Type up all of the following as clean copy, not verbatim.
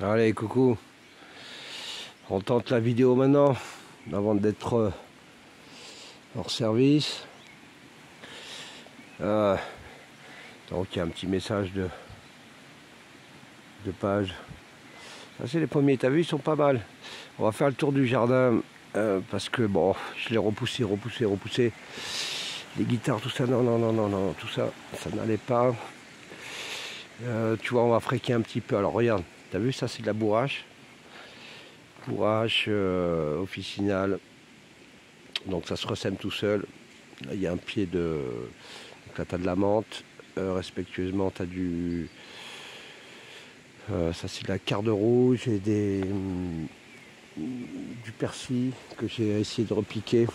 Allez, coucou. On tente la vidéo maintenant, avant d'être hors service. Donc il y a un petit message de page. Ça c'est les premiers, t'as vu, ils sont pas mal. On va faire le tour du jardin parce que bon, je l'ai repoussé. Les guitares, tout ça, non, tout ça, ça n'allait pas. Tu vois, on va fréquer un petit peu. Alors regarde, t'as vu, ça c'est de la bourrache. Bourrache officinale. Donc ça se ressème tout seul. Là il y a un pied de. Donc là t'as de la menthe. Respectueusement t'as du. Ça c'est de la carde rouge et du persil que j'ai essayé de repiquer.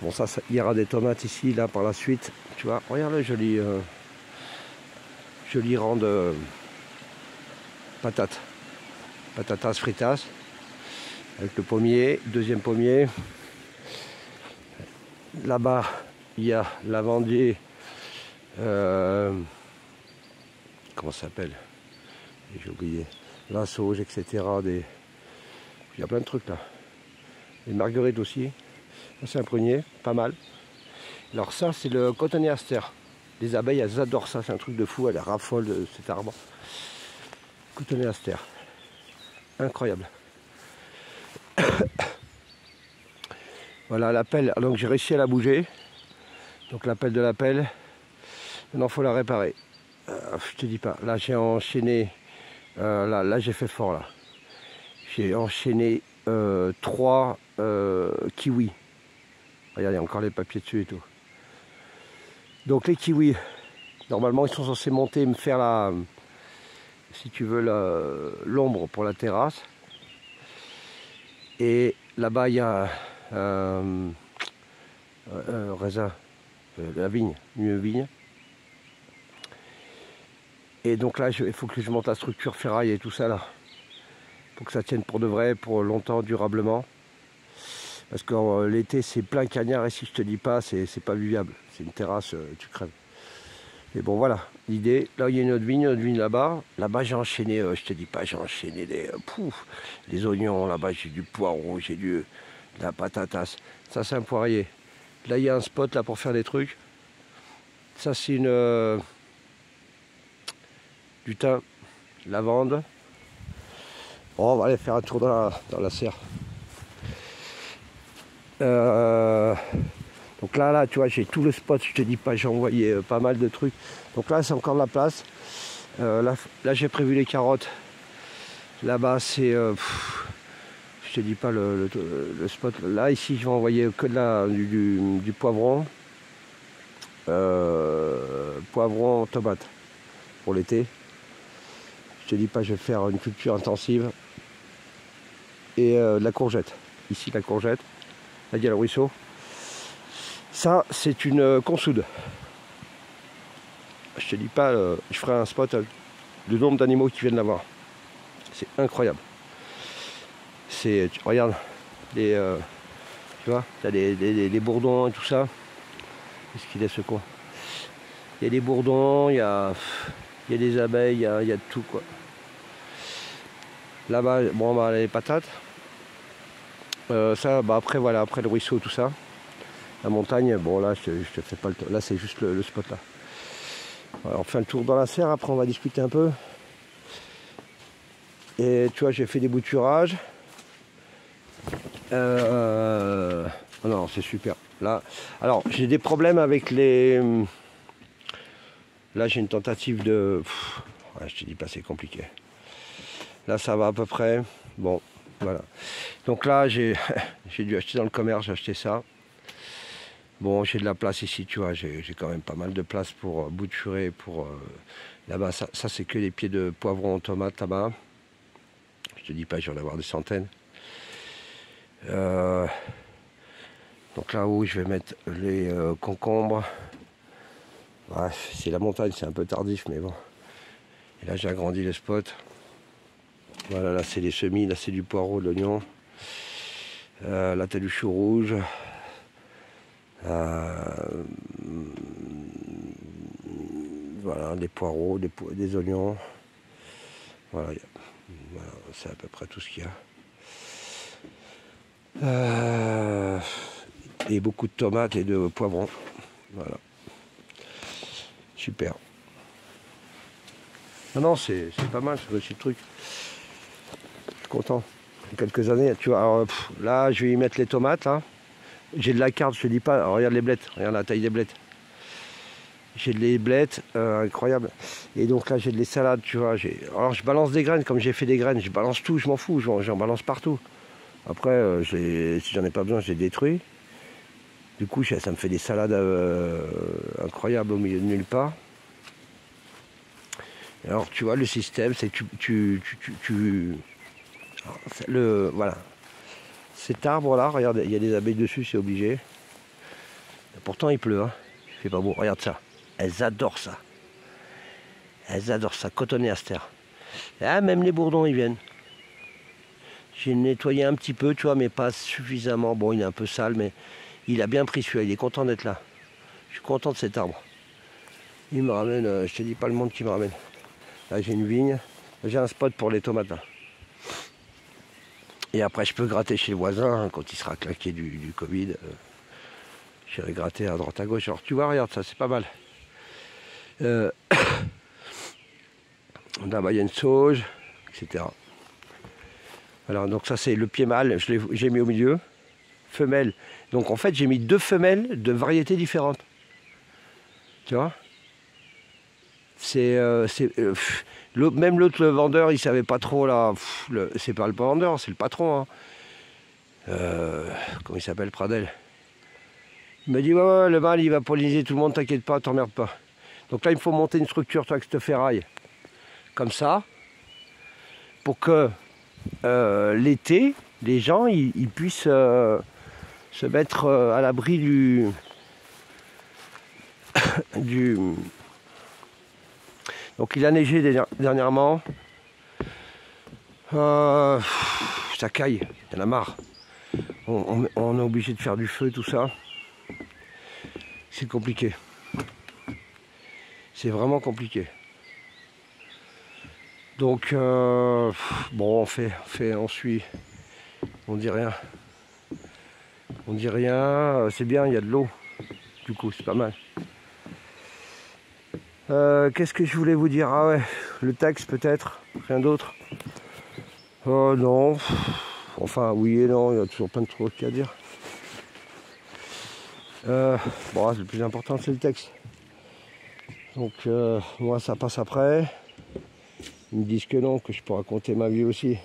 Bon ça il y aura des tomates ici, là par la suite. Tu vois, regarde le joli rang de patatas fritas. Avec le pommier, deuxième pommier. Là-bas, il y a lavandier. Comment ça s'appelle? J'ai oublié. La sauge, etc. Il y a plein de trucs là. Les marguerites aussi. C'est un prunier, pas mal. Alors ça, c'est le cotonnier astère. Les abeilles, elles adorent ça. C'est un truc de fou. Elles raffolent de cet arbre. Cotonnier astère. Incroyable. Voilà la pelle. Donc j'ai réussi à la bouger. Donc la pelle de la pelle. Maintenant, il faut la réparer. Je te dis pas. Là, j'ai enchaîné. Là j'ai fait fort là. J'ai enchaîné 3 kiwis. Regardez, encore les papiers dessus et tout. Donc les kiwis, normalement ils sont censés monter et me faire la, si tu veux, l'ombre pour la terrasse. Et là-bas il y a raisin, la vigne, une vigne. Et donc là, il faut que je monte la structure ferraille et tout ça là. Pour que ça tienne pour de vrai, pour longtemps, durablement. Parce que l'été, c'est plein cagnard et si je te dis pas, c'est pas vivable. C'est une terrasse, tu crèves. Mais bon, voilà, l'idée. Là, il y a une autre vigne là-bas. Là-bas, j'ai enchaîné, je te dis pas, j'ai enchaîné les oignons. Là-bas, j'ai du poireau, j'ai de la patatas. Ça, c'est un poirier. Là, il y a un spot là pour faire des trucs. Ça, c'est du thym, lavande. Bon, on va aller faire un tour dans la serre. Donc là, tu vois, j'ai tout le spot, je te dis pas, j'ai envoyé pas mal de trucs. Donc là, c'est encore de la place. Là j'ai prévu les carottes. Là-bas, c'est... je te dis pas le spot. Là, ici, je vais envoyer que du poivron. Poivron, tomate pour l'été. Je te dis pas, je vais faire une culture intensive. Et de la courgette. Ici, la courgette. Là, il y a le ruisseau. Ça, c'est une consoude. Je te dis pas, je ferai un spot du nombre d'animaux qui viennent la voir. C'est incroyable. Tu regardes, tu vois, tu as des bourdons et tout ça. Qu'est-ce qu'il y a ce coin? Il y a des bourdons, il y a des abeilles, il y a de tout quoi. Là-bas, bon, bah, les patates. Ça, bah, après, voilà, après le ruisseau, tout ça. La montagne, bon là, je te fais pas le tour. Là, c'est juste le spot là. Alors, on fait un tour dans la serre, après on va discuter un peu. Et tu vois, j'ai fait des bouturages. Oh non, c'est super. Là, alors, j'ai des problèmes avec les... Là, j'ai une tentative de... Ouais, je te dis pas, c'est compliqué. Là, ça va à peu près. Bon, voilà. Donc là, j'ai dû acheter dans le commerce, j'ai acheté ça. Bon, j'ai de la place ici, tu vois, j'ai quand même pas mal de place pour bouturer, pour... Là-bas, ça c'est que les pieds de poivron, tomates, là-bas. Je te dis pas, je vais en avoir des centaines. Donc là-haut, je vais mettre les concombres. Bref, c'est la montagne, c'est un peu tardif, mais bon. Et là, j'ai agrandi le spot. Voilà, là, c'est les semis, là, c'est du poireau, de l'oignon. Là, t'as du chou rouge. Voilà, des poireaux, des oignons. Voilà, voilà c'est à peu près tout ce qu'il y a. Et beaucoup de tomates et de poivrons. Voilà. Super. Non, c'est pas mal ce petit truc. Je suis content. Quelques années, tu vois. Alors, là, je vais y mettre les tomates. Là. J'ai de la carte, je te dis pas. Alors, regarde les blettes. Regarde la taille des blettes. J'ai des blettes incroyables. Et donc là, j'ai des salades, tu vois. Alors, je balance des graines, comme j'ai fait des graines. Je balance tout, je m'en fous. J'en balance partout. Après, si j'en ai pas besoin, je les détruis. Du coup, ça me fait des salades incroyables au milieu de nulle part. Alors, tu vois, le système, c'est que voilà. Cet arbre-là, regarde, il y a des abeilles dessus, c'est obligé. Pourtant, il pleut, hein. Il fait pas beau. Regarde ça. Elles adorent ça. Elles adorent ça. Cotonner à cette terre. Ah, même les bourdons, ils viennent. J'ai nettoyé un petit peu, tu vois, mais pas suffisamment. Bon, il est un peu sale, mais il a bien pris celui-là. Il est content d'être là. Je suis content de cet arbre. Il me ramène, je te dis pas le monde qui me ramène. Là, j'ai une vigne. J'ai un spot pour les tomates, là. Et après, je peux gratter chez le voisin, hein, quand il sera claqué du Covid. J'irai gratter à droite à gauche. Alors, tu vois, regarde ça, c'est pas mal. Là, il y a une sauge, etc. Alors, donc ça, c'est le pied mâle. J'ai mis au milieu. Femelle. Donc, en fait, j'ai mis 2 femelles de variétés différentes. Tu vois? Même l'autre vendeur, il savait pas trop là. C'est pas le vendeur, c'est le patron. Hein. Comment il s'appelle, Pradel? Il m'a dit ouais, le mâle il va polliniser tout le monde, t'inquiète pas, t'emmerdes pas. Donc là il me faut monter une structure toi, avec cette ferraille comme ça pour que l'été les gens ils puissent se mettre à l'abri du. Donc il a neigé dernièrement. Ça caille, il y en a marre. On est obligé de faire du feu, tout ça. C'est compliqué. C'est vraiment compliqué. Donc, bon, on suit. On dit rien. On dit rien. C'est bien, il y a de l'eau. Du coup, c'est pas mal. Qu'est-ce que je voulais vous dire? Ah ouais, le texte peut-être. Rien d'autre. Non. Enfin, oui et non, il y a toujours plein de trucs à dire. Bon, le plus important, c'est le texte. Donc, moi, ça passe après. Ils me disent que non, que je peux raconter ma vie aussi.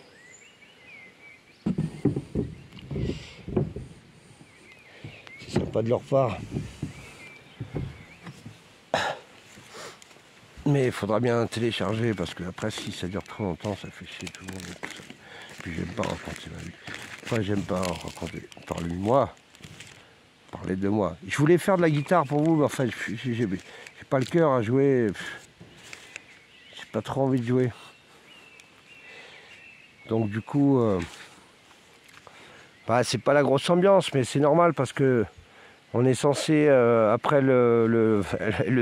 C'est sympa de leur part. Mais il faudra bien télécharger parce que après, si ça dure trop longtemps, ça fait chier tout le monde. Et tout ça. Puis j'aime pas raconter ma vie. Enfin, j'aime pas raconter, parler de moi. Parler de moi. Je voulais faire de la guitare pour vous, mais enfin, j'ai pas le cœur à jouer. J'ai pas trop envie de jouer. Donc du coup, c'est pas la grosse ambiance, mais c'est normal parce que on est censé, après le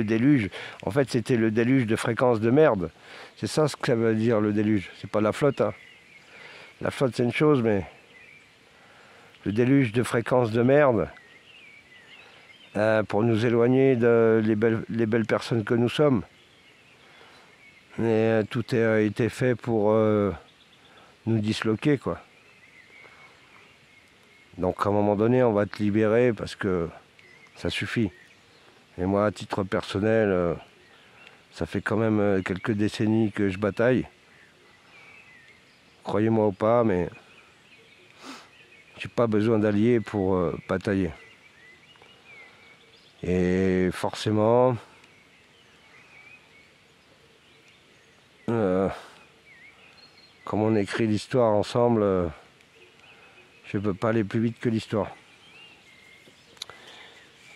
déluge, en fait c'était le déluge de fréquences de merde. C'est ça ce que ça veut dire le déluge. C'est pas la flotte. Hein. La flotte c'est une chose, mais le déluge de fréquences de merde, pour nous éloigner les belles personnes que nous sommes. Et tout a été fait pour nous disloquer, quoi. Donc à un moment donné, on va te libérer parce que ça suffit. Et moi, à titre personnel, ça fait quand même quelques décennies que je bataille. Croyez-moi ou pas, mais j'ai pas besoin d'alliés pour batailler. Et forcément, comme on écrit l'histoire ensemble, je ne peux pas aller plus vite que l'histoire.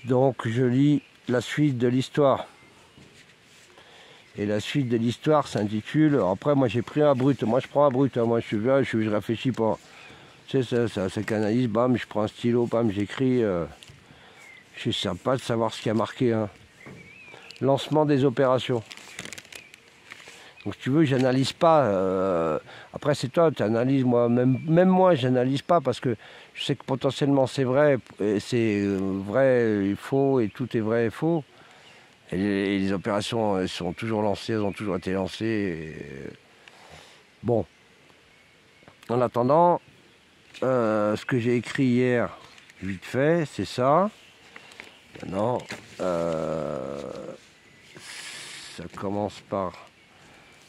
Donc je lis la suite de l'histoire. Et la suite de l'histoire s'intitule... Après, moi j'ai pris un brut. Moi je prends un brut. Hein. Moi je réfléchis pas. Tu sais, ça canalise. Bam, je prends un stylo. Bam, j'écris. Je suis sympa de savoir ce qui a marqué. Hein. Lancement des opérations. Donc si tu veux, j'analyse pas. Après c'est toi, tu analyses, moi, même moi, j'analyse pas parce que je sais que potentiellement c'est vrai, c'est vrai et faux, et tout est vrai et faux. Et les opérations elles sont toujours lancées, elles ont toujours été lancées. Bon, en attendant, ce que j'ai écrit hier, vite fait, c'est ça. Maintenant, ça commence par...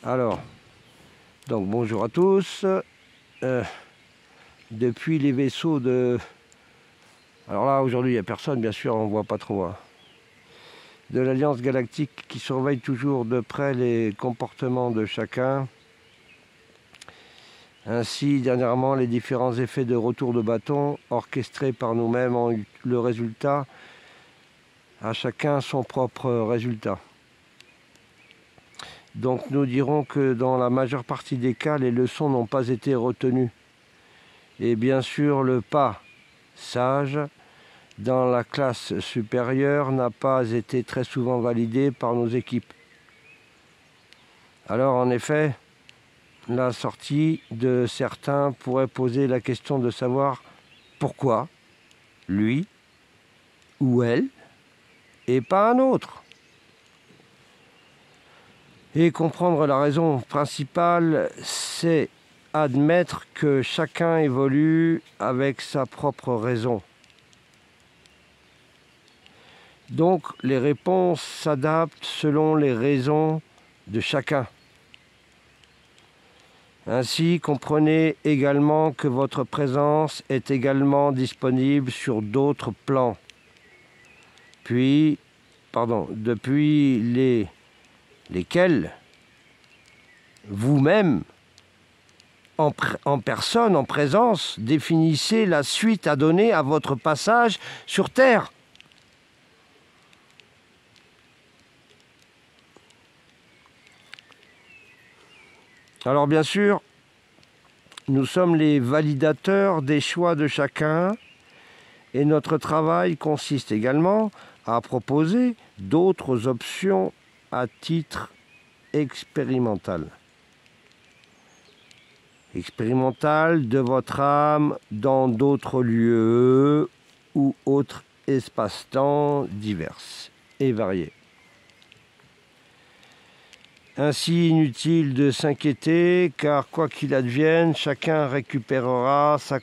Alors, donc bonjour à tous. Depuis les vaisseaux de... Alors là, aujourd'hui, il n'y a personne, bien sûr, on ne voit pas trop. Hein. De l'Alliance Galactique qui surveille toujours de près les comportements de chacun. Ainsi, dernièrement, les différents effets de retour de bâton orchestrés par nous-mêmes ont eu le résultat, à chacun son propre résultat. Donc nous dirons que dans la majeure partie des cas, les leçons n'ont pas été retenues. Et bien sûr, le pas sage dans la classe supérieure n'a pas été très souvent validé par nos équipes. Alors en effet, la sortie de certains pourrait poser la question de savoir pourquoi lui ou elle et pas un autre. Et comprendre la raison principale, c'est admettre que chacun évolue avec sa propre raison. Donc les réponses s'adaptent selon les raisons de chacun. Ainsi, comprenez également que votre présence est également disponible sur d'autres plans. Depuis lesquels vous-même, en personne, en présence, définissez la suite à donner à votre passage sur Terre. Alors bien sûr, nous sommes les validateurs des choix de chacun et notre travail consiste également à proposer d'autres options à titre expérimental. Expérimental de votre âme dans d'autres lieux ou autres espaces-temps divers et variés. Ainsi, inutile de s'inquiéter, car quoi qu'il advienne, chacun récupérera sa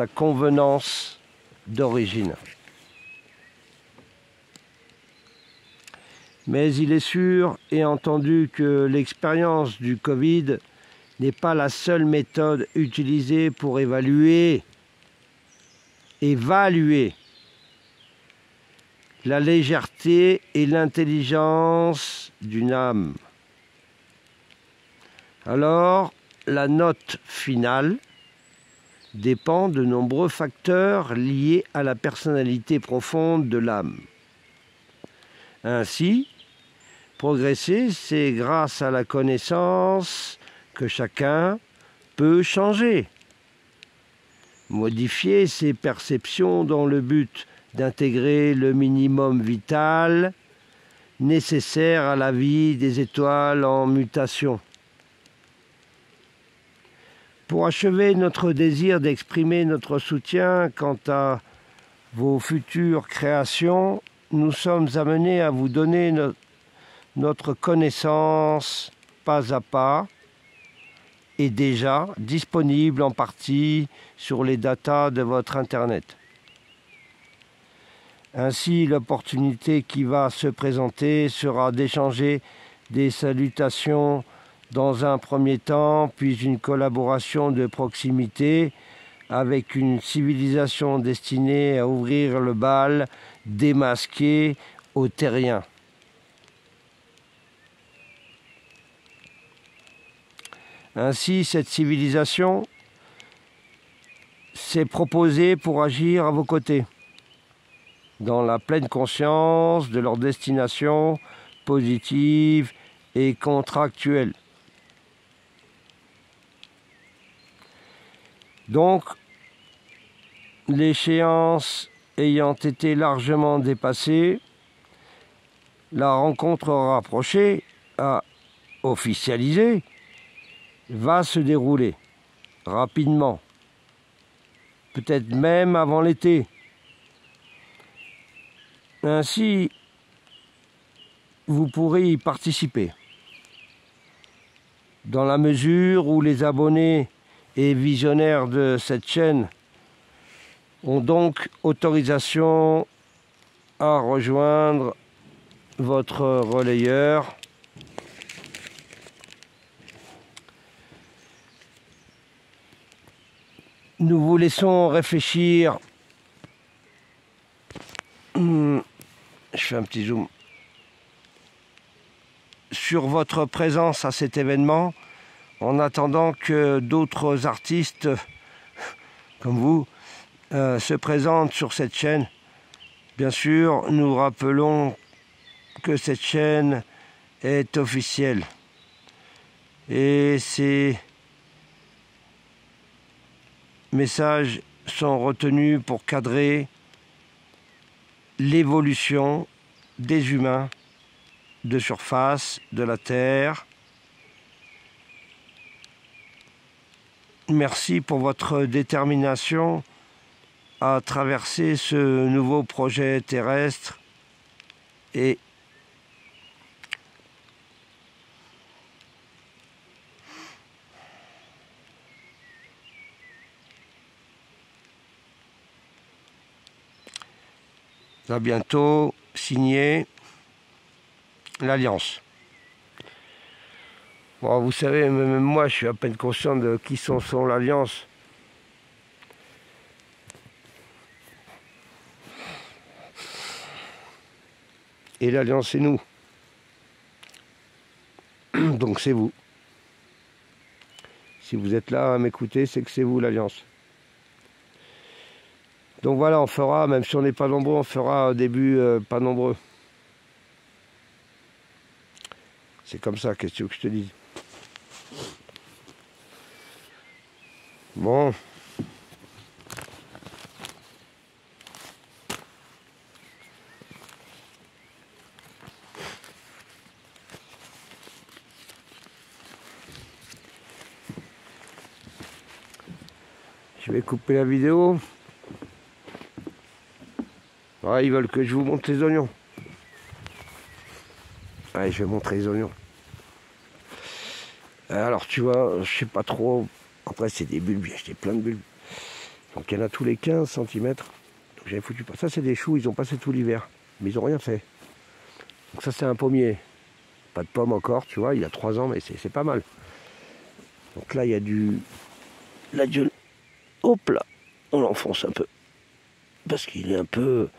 convenance d'origine. Mais il est sûr et entendu que l'expérience du Covid n'est pas la seule méthode utilisée pour évaluer la légèreté et l'intelligence d'une âme. Alors, la note finale dépend de nombreux facteurs liés à la personnalité profonde de l'âme. Ainsi, progresser, c'est grâce à la connaissance que chacun peut changer, modifier ses perceptions dans le but d'intégrer le minimum vital nécessaire à la vie des étoiles en mutation. Pour achever notre désir d'exprimer notre soutien quant à vos futures créations, nous sommes amenés à vous donner notre connaissance pas à pas et déjà disponible en partie sur les datas de votre Internet. Ainsi, l'opportunité qui va se présenter sera d'échanger des salutations dans un premier temps, puis une collaboration de proximité avec une civilisation destinée à ouvrir le bal démasqué aux terriens. Ainsi, cette civilisation s'est proposée pour agir à vos côtés, dans la pleine conscience de leur destination positive et contractuelle. Donc, l'échéance ayant été largement dépassée, la rencontre rapprochée à officialiser va se dérouler rapidement, peut-être même avant l'été. Ainsi, vous pourrez y participer, dans la mesure où les abonnés et visionnaires de cette chaîne ont donc autorisation à rejoindre votre relayeur. Nous vous laissons réfléchir. Je fais un petit zoom. Sur votre présence à cet événement, en attendant que d'autres artistes comme vous se présentent sur cette chaîne. Bien sûr, nous rappelons que cette chaîne est officielle. Et ces messages sont retenus pour cadrer l'évolution des humains de surface de la Terre. Merci pour votre détermination à traverser ce nouveau projet terrestre et à bientôt signer l'Alliance. Bon, vous savez, même moi, je suis à peine conscient de qui sont l'Alliance. Et l'Alliance, c'est nous. Donc c'est vous. Si vous êtes là à m'écouter, c'est que c'est vous l'Alliance. Donc voilà, on fera, même si on n'est pas nombreux, on fera au début pas nombreux. C'est comme ça, qu'est-ce que tu veux que je te dise? Bon. Je vais couper la vidéo. Ouais, ils veulent que je vous montre les oignons. Allez, je vais montrer les oignons. Alors, tu vois, je sais pas trop. Après, c'est des bulbes, j'ai acheté plein de bulbes. Donc, il y en a tous les 15 cm. Donc, j'avais foutu pas. Ça, c'est des choux, ils ont passé tout l'hiver. Mais ils ont rien fait. Donc, ça, c'est un pommier. Pas de pomme encore, tu vois, il a 3 ans, mais c'est pas mal. Donc là, il y a du... Hop là, on l'enfonce un peu. Parce qu'il est un peu...